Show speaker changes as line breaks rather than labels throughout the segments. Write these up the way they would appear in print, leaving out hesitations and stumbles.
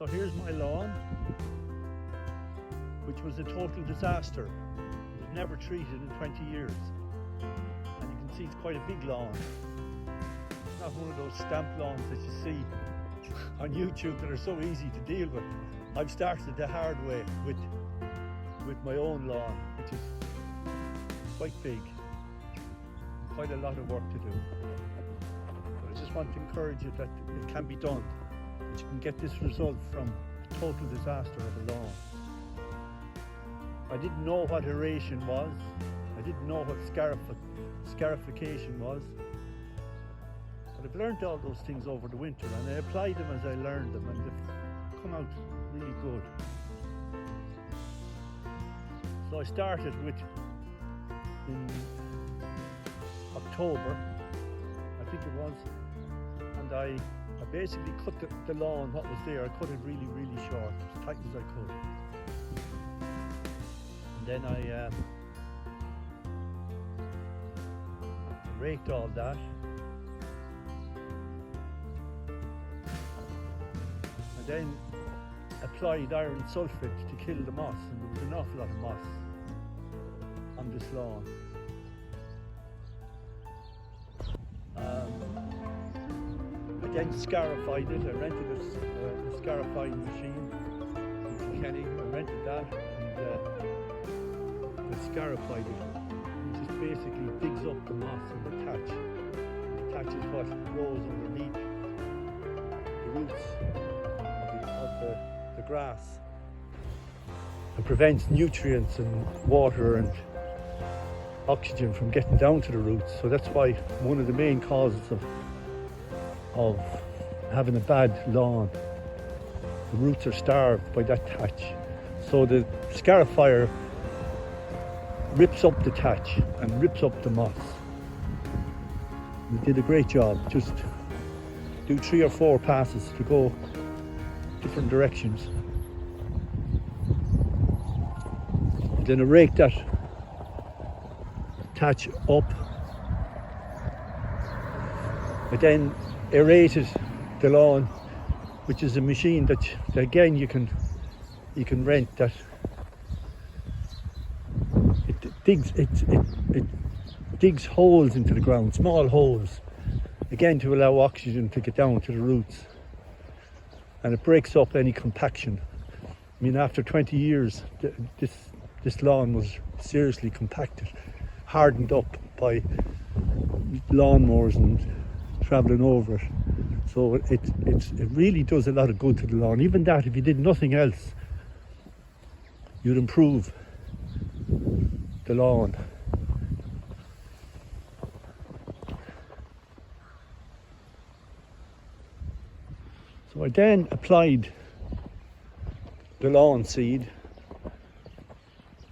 So here's my lawn, which was a total disaster. It was never treated in 20 years. And you can see it's quite a big lawn. It's not one of those stamp lawns that you see on YouTube that are so easy to deal with. I've started the hard way with my own lawn, which is quite big. Quite a lot of work to do. But I just want to encourage you that it can be done. That you can get this result from a total disaster of a lawn. I didn't know what aeration was. I didn't know what scarification was. But I've learned all those things over the winter, and I applied them as I learned them, and they've come out really good. So I started in October, I think it was, and I basically cut the lawn, what was there, I cut it really, really short, as tight as I could. And then I raked all that. And then applied iron sulphate to kill the moss, and there was an awful lot of moss on this lawn. I then scarified it. I rented a scarifying machine from Kenny. I rented that, and I scarified it. It just basically digs up the moss and the thatch. The thatch is what grows underneath the roots of the grass and prevents nutrients and water and oxygen from getting down to the roots. So that's why one of the main causes of having a bad lawn, the roots are starved by that thatch. So the scarifier rips up the thatch and rips up the moss. We did a great job. Just do 3 or 4 passes to go different directions. And then I rake that thatch up. I then aerated the lawn, which is a machine that again you can rent. That it digs holes into the ground, small holes, again to allow oxygen to get down to the roots, and it breaks up any compaction. I mean, after 20 years, this lawn was seriously compacted, hardened up by lawnmowers and travelling over it. So it really does a lot of good to the lawn. Even that, if you did nothing else, you'd improve the lawn. So I then applied the lawn seed,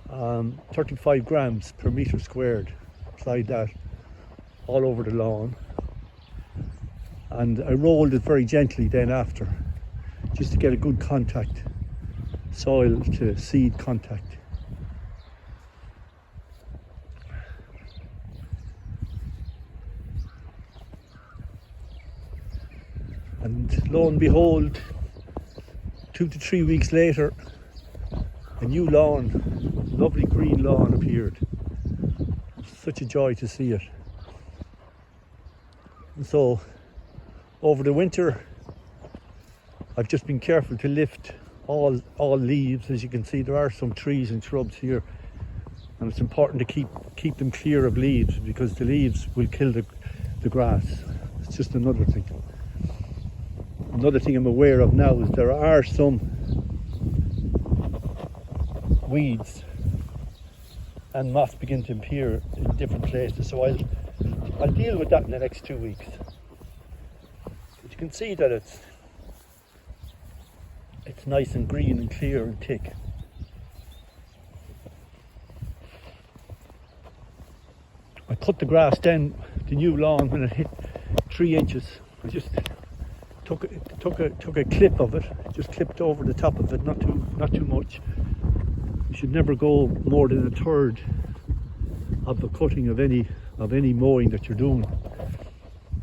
35 grams per metre squared. Applied that all over the lawn, and I rolled it very gently then after, just to get a good contact, soil to seed contact. And lo and behold, 2 to 3 weeks later, a new lawn, lovely green lawn appeared. Such a joy to see it. And so over the winter I've just been careful to lift all leaves. As you can see, there are some trees and shrubs here, and it's important to keep them clear of leaves, because the leaves will kill the grass. It's just another thing. Another thing I'm aware of now is there are some weeds and moss begin to appear in different places, so I'll deal with that in the next 2 weeks. But you can see that it's nice and green and clear and thick. I cut the grass then, the new lawn, when it hit 3 inches. I just took a clip of it, just clipped over the top of it, not too much. You should never go more than 1/3 of the cutting of any mowing that you're doing,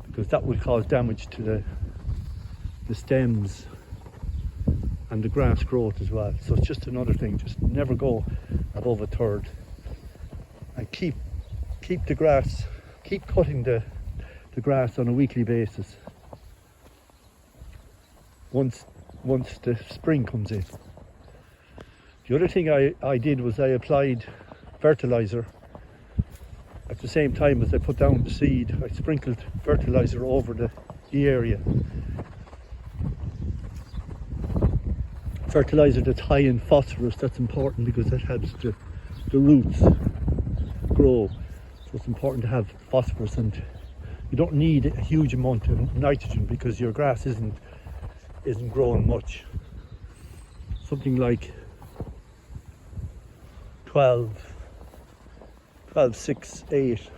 because that will cause damage to the stems and the grass growth as well. So it's just another thing, just never go above a third, and keep the grass, keep cutting the grass on a weekly basis once the spring comes in. The other thing I did was I applied fertilizer at the same time as I put down the seed. I sprinkled fertilizer over the area. Fertilizer that's high in phosphorus, that's important because that helps the roots grow. So it's important to have phosphorus, and you don't need a huge amount of nitrogen because your grass isn't growing much. Something like 12, 6, 8,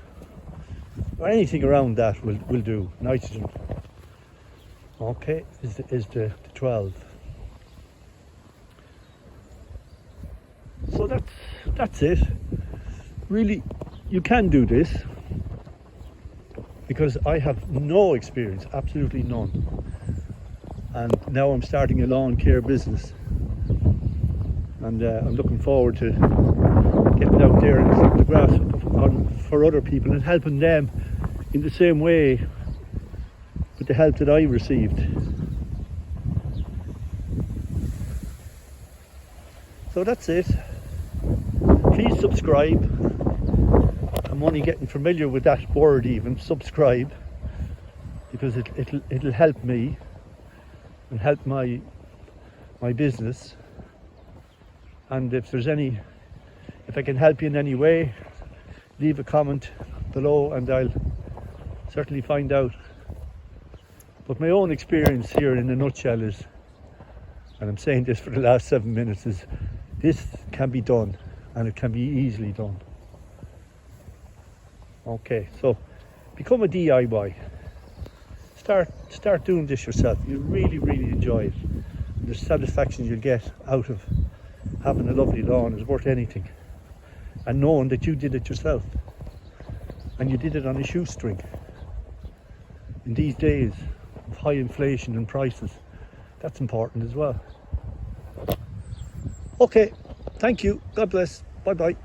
or anything around that will do. Nitrogen, okay, is the 12. So that's it. Really, you can do this, because I have no experience, absolutely none. And now I'm starting a lawn care business, and I'm looking forward to getting out there and cutting the grass for other people and helping them in the same way with the help that I received. So that's it. Please subscribe. I'm only getting familiar with that word, even subscribe, because it'll help me and help my business. And if I can help you in any way, leave a comment below and I'll certainly find out. But my own experience here in a nutshell is, and I'm saying this for the last 7 minutes, is this can be done, and it can be easily done. Okay, so become a DIY. Start doing this yourself. You'll really enjoy it. And the satisfaction you'll get out of having a lovely lawn is worth anything. And knowing that you did it yourself, and you did it on a shoestring. In these days of high inflation and prices, that's important as well. Okay, thank you. God bless. Bye bye.